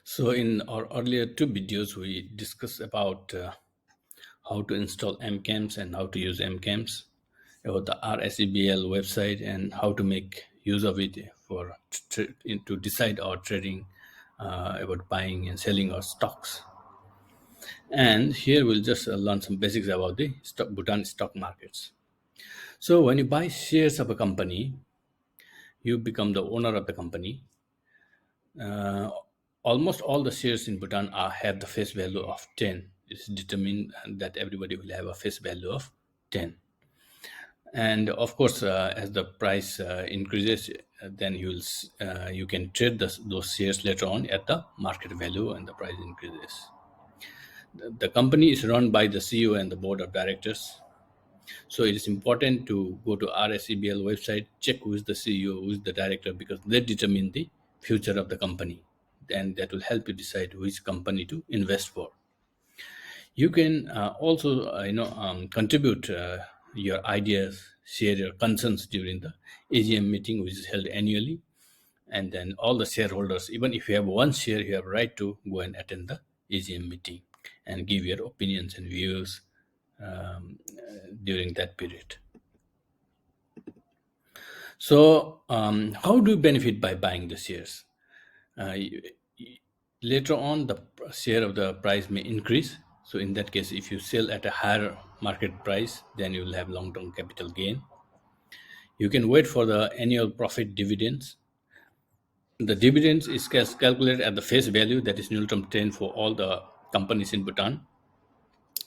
So in our earlier two videos, we discussed about how to install MCAMs and how to use MCAMs, about the RSEBL website and how to make use of it for to decide our trading, about buying and selling our stocks. And here we'll just learn some basics about the Bhutan stock markets. So when you buy shares of a company, you become the owner of the company. Uh, Almost all the shares in Bhutan have the face value of 10. It's determined that everybody will have a face value of 10. And of course, as the price increases, then you can trade those shares later on at the market value and the price increases. The company is run by the CEO and the board of directors. So it is important to go to RSEBL website, check who is the CEO, who is the director, because they determine the future of the company, and that will help you decide which company to invest for. You can also, contribute your ideas, share your concerns during the AGM meeting, which is held annually, and then all the shareholders, even if you have one share, you have right to go and attend the AGM meeting and give your opinions and views during that period. So, how do you benefit by buying the shares? Uh, y- Later on, the share of the price may increase. So, in that case, if you sell at a higher market price, then you will have long term capital gain. You can wait for the annual profit dividends. The dividends is calculated at the face value, that is 0.10 for all the companies in Bhutan.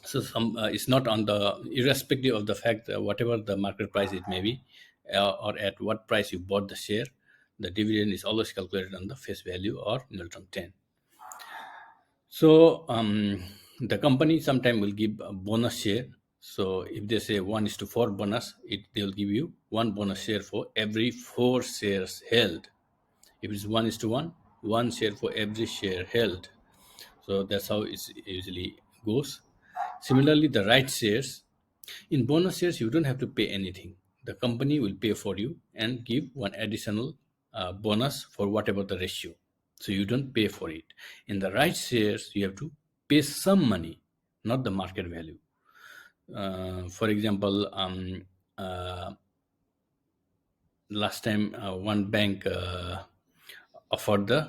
So it's not on the irrespective of the fact that whatever the market price it may be, or at what price you bought the share, the dividend is always calculated on the face value or 0.10. So the company sometime will give a bonus share. So if they say 1:4 bonus, they'll give you one bonus share for every four shares held. If it's 1:1, one share for every share held. So that's how it usually goes. Similarly, the right shares. In bonus shares, you don't have to pay anything. The company will pay for you and give one additional bonus for whatever the ratio. So you don't pay for it. In the right shares, you have to pay some money, not the market value. For example, uh, last time one bank offered the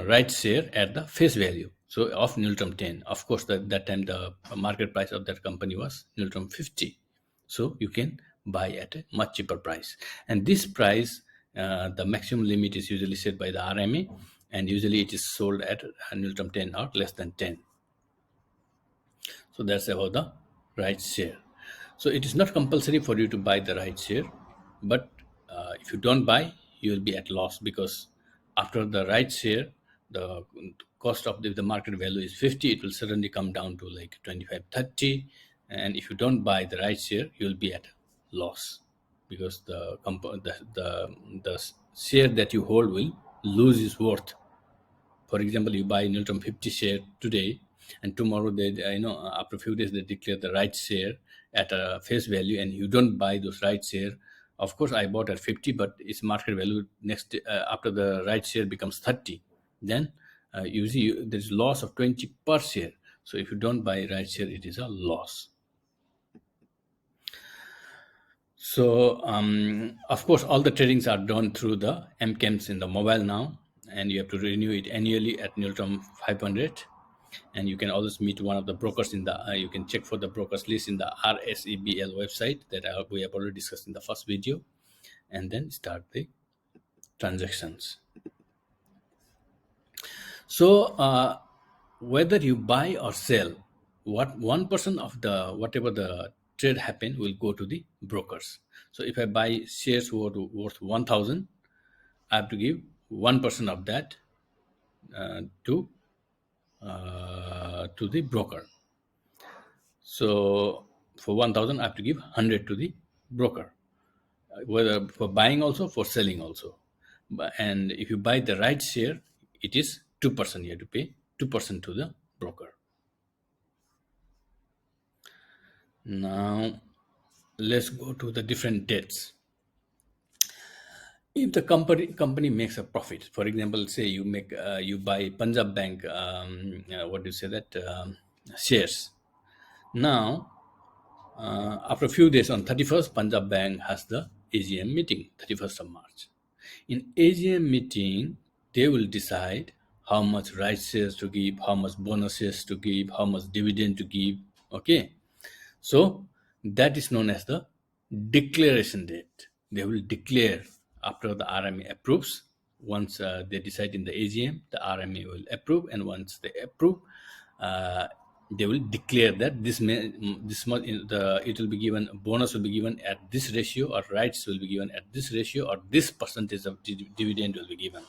right share at the face value, so of 0.10. Of course, that time the market price of that company was 0.50. So you can buy at a much cheaper price. And this price, the maximum limit is usually set by the RMA, and usually it is sold at 0.10 or less than 10. So that's about the right share. So it is not compulsory for you to buy the right share, but if you don't buy, you will be at loss, because after the right share, the cost of the market value is 50, it will suddenly come down to like 25, 30. And if you don't buy the right share, you will be at loss, because the share that you hold will lose its worth. For example, you buy Newton 50 share today, and tomorrow after a few days they declare the right share at a face value, and you don't buy those right share. Of course, I bought at 50, but its market value next after the right share becomes 30. Then usually there is loss of 20 per share. So if you don't buy right share, it is a loss. So, of course, all the tradings are done through the MCAMs in the mobile now, and you have to renew it annually at Newton 500. And you can always meet one of the brokers in the. You can check for the brokers list in the RSEBL website that we have already discussed in the first video, and then start the transactions. So, whether you buy or sell, what 1% of the whatever the trade happen will go to the brokers. So, if I buy shares worth 1,000, I have to give 1% of that uh, to to the broker. So, for 1,000, I have to give 100 to the broker, whether for buying also, for selling also. And if you buy the right share, it is 2%. You have to pay 2% to the broker. Now, let's go to the different dates. If the company makes a profit, for example, say you buy Punjab Bank, what do you say that, shares. Now, after a few days, on 31st, Punjab Bank has the AGM meeting, 31st of March. In AGM meeting, they will decide how much rights shares to give, how much bonuses to give, how much dividend to give. Okay, so that is known as the declaration date. They will declare after the RMA approves. Once they decide in the AGM, the RMA will approve, and once they approve, uh, they will declare that this much it will be given, bonus will be given at this ratio, or rights will be given at this ratio, or this percentage of dividend will be given.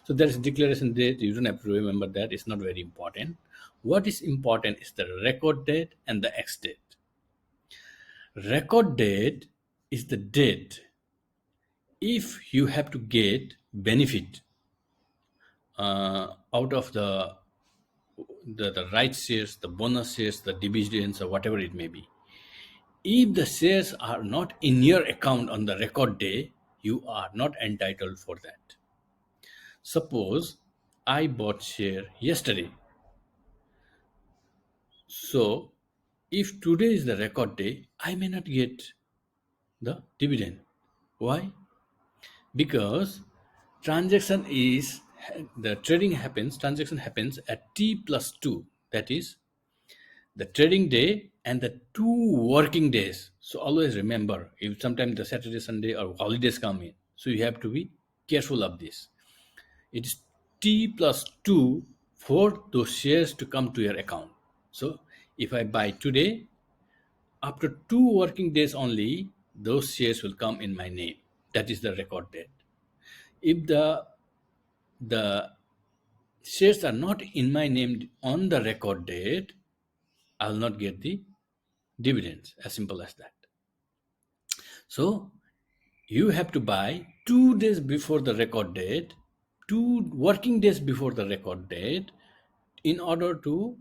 So there is declaration date. You don't have to remember that. It's not very important. What is important is the record date and the ex date. Record date is the date if you have to get benefit out of the right shares, the bonus shares, the dividends, or whatever it may be. If the shares are not in your account on the record day, you are not entitled for that. Suppose I bought share yesterday. So if today is the record day, I may not get the dividend. Why? Because transaction happens at t plus 2, that is the trading day and the 2 working days. So always remember, if sometimes the Saturday, Sunday, or holidays come in, so you have to be careful of this. It is t plus 2 for those shares to come to your account. So if I buy today, after 2 working days only, those shares will come in my name. That is the record date. If the shares are not in my name on the record date, I will not get the dividends. As simple as that. So you have to buy 2 days before the record date, 2 working days before the record date, in order to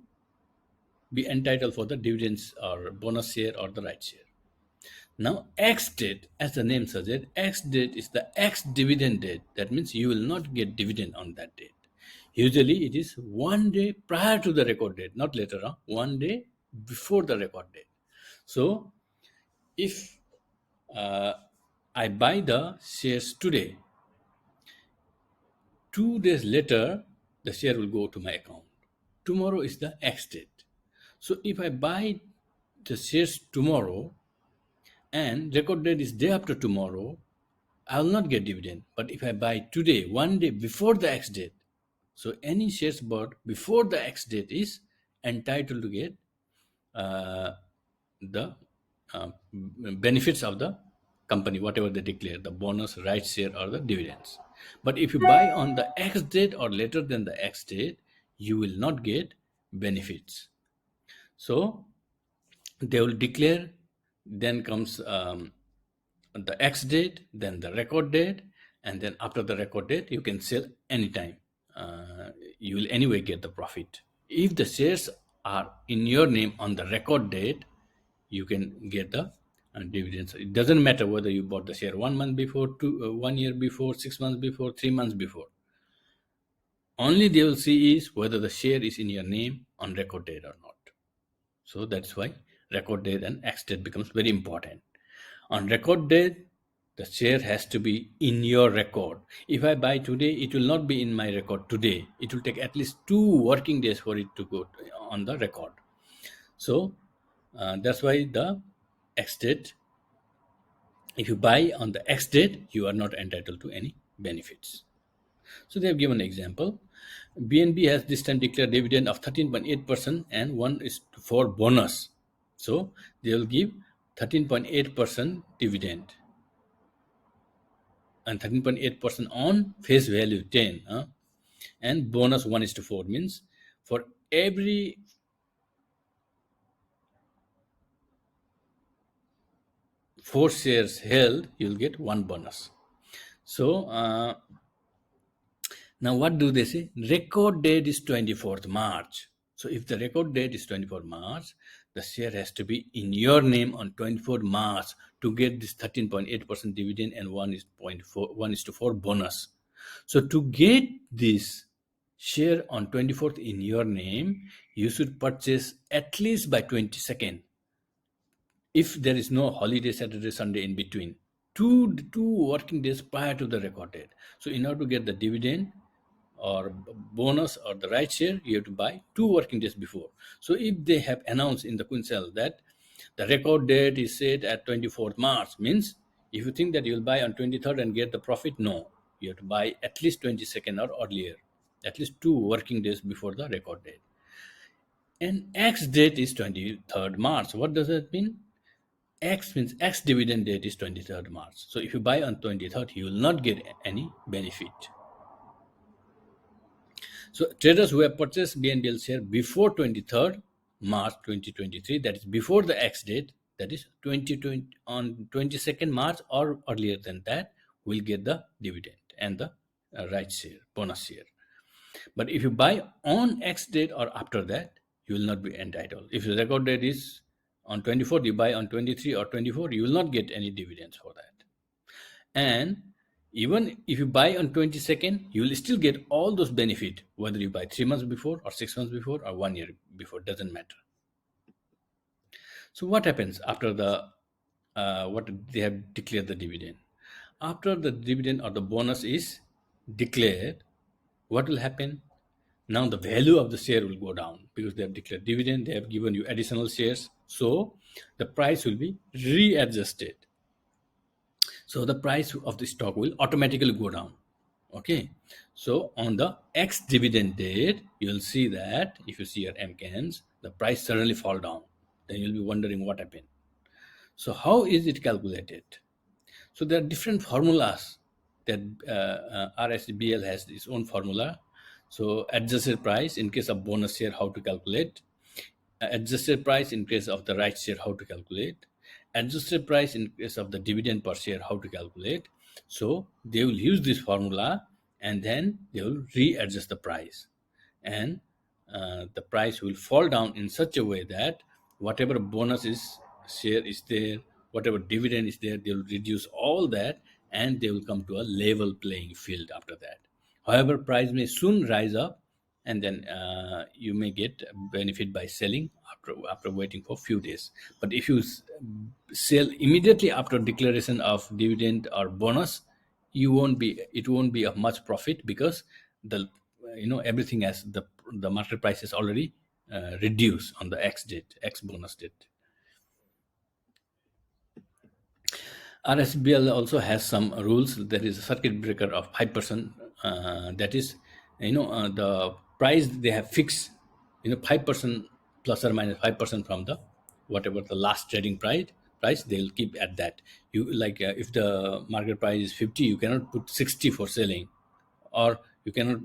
be entitled for the dividends or bonus share or the right share. Now, X date, as the name suggests, X date is the X dividend date. That means you will not get dividend on that date. Usually, it is 1 day prior to the record date, not later on, 1 day before the record date. So, if uh, I buy the shares today, 2 days later, the share will go to my account. Tomorrow is the X date. So, if I buy the shares tomorrow and record date is day after tomorrow, I will not get dividend. But if I buy today, 1 day before the X date, so any shares bought before the X date is entitled to get uh, the benefits of the company, whatever they declare, the bonus, right share, or the dividends. But if you buy on the X date or later than the X date, you will not get benefits. So they will declare, then comes the X date, then the record date, and then after the record date, you can sell anytime. You will anyway get the profit. If the shares are in your name on the record date, you can get the dividends. It doesn't matter whether you bought the share 1 month before, 1 year before, 6 months before, 3 months before. Only they will see is whether the share is in your name on record date or not. So that's why record date and X date becomes very important. On record date, the share has to be in your record. If I buy today, it will not be in my record today. It will take at least 2 working days for it to go on the record. So that's why the X date, if you buy on the X date, you are not entitled to any benefits. So they have given an example. BNB has this time declared dividend of 13.8% and one is for bonus. So they will give 13.8% dividend and 13.8% on face value 10. And bonus 1:4 means for every 4 shares held, you'll get one bonus. So now what do they say? Record date is 24th March. So if the record date is 24th March, the share has to be in your name on 24th March to get this 13.8% dividend and 1:4 bonus. So to get this share on 24th in your name, you should purchase at least by 22nd, if there is no holiday, Saturday, Sunday in between, two working days prior to the record date. So in order to get the dividend or bonus or the right share, you have to buy 2 working days before. So if they have announced in the Quincel that the record date is set at 24th March, means if you think that you'll buy on 23rd and get the profit, no, you have to buy at least 22nd or earlier, at least 2 working days before the record date. And X date is 23rd March. What does that mean? X means X dividend date is 23rd March. So if you buy on 23rd, you will not get any benefit. So traders who have purchased BNDL share before 23rd March 2023, that is before the X date, that is 2020 on 22nd March or earlier than that, will get the dividend and the right share, bonus share. But if you buy on X date or after that, you will not be entitled. If the record date is on 24th, you buy on 23 or 24, you will not get any dividends for that. And even if you buy on 22nd, you will still get all those benefit, whether you buy 3 months before or 6 months before or 1 year before, doesn't matter. So what happens after what they have declared the dividend? After the dividend or the bonus is declared, what will happen? Now the value of the share will go down because they have declared dividend, they have given you additional shares. So the price will be readjusted. So the price of the stock will automatically go down. Okay. So on the X dividend date, you'll see that if you see your MCANs, the price suddenly fall down. Then you'll be wondering what happened. So how is it calculated? So there are different formulas that RSBL has its own formula. So adjusted price in case of bonus share, how to calculate. Adjusted price in case of the right share, how to calculate. Adjusted price in case of the dividend per share, how to calculate. So they will use this formula and then they will readjust the price. And the price will fall down in such a way that whatever bonus is share is there, whatever dividend is there, they will reduce all that and they will come to a level playing field after that. However, price may soon rise up and then you may get benefit by selling after waiting for a few days. But if you sell immediately after declaration of dividend or bonus, it won't be of much profit because the everything has the market price is already reduced on the X bonus date. RSBL also has some rules. There is a circuit breaker of 5%. That is, the price they have fixed, 5% plus or minus 5% from the whatever the last trading price they will keep at that. You like if the market price is 50, you cannot put 60 for selling, or you cannot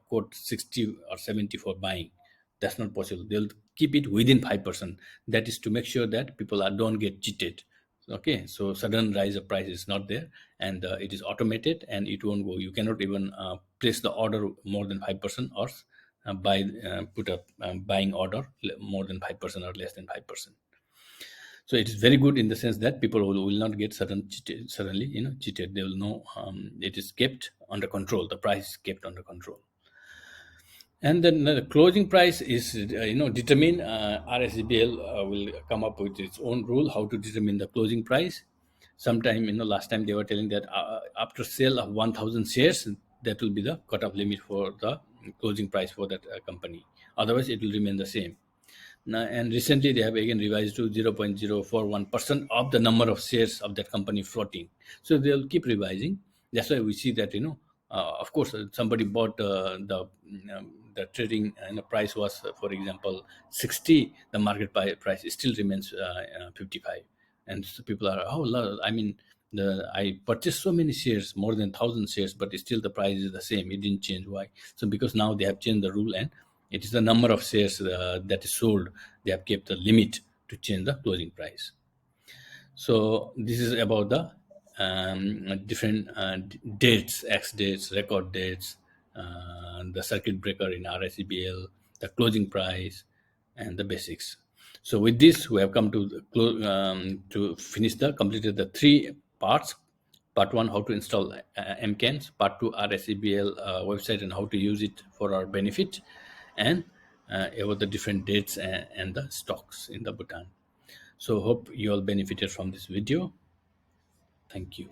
quote 60 or 70 for buying. That's not possible. They'll keep it within 5%. That is to make sure that people don't get cheated. Okay, so sudden rise of price is not there, and it is automated, and it won't go. You cannot even place the order more than 5%, or put a buying order more than 5% or less than 5%. So it is very good in the sense that people will not get suddenly cheated. They will know it is kept under control. The price is kept under control. And then the closing price is, determined. RSBL will come up with its own rule how to determine the closing price. Sometime, last time they were telling that after sale of 1,000 shares, that will be the cutoff limit for the closing price for that company. Otherwise, it will remain the same. Now, and recently they have again revised to 0.041% of the number of shares of that company floating. So they'll keep revising. That's why we see that, of course, somebody bought the trading price was, for example, 60. The market price still remains 55. And so people are, I purchased so many shares, more than 1,000 shares, but still the price is the same. It didn't change. Why? So because now they have changed the rule and it is the number of shares that is sold. They have kept the limit to change the closing price. So this is about the different dates, X dates, record dates, the circuit breaker in RSEBL, the closing price, and the basics. So with this, we have come to the to finish the completed the three parts. Part one, how to install MCAMs. Part two, RSEBL website and how to use it for our benefit, and about the different dates and the stocks in the Bhutan. So hope you all benefited from this video. Thank you.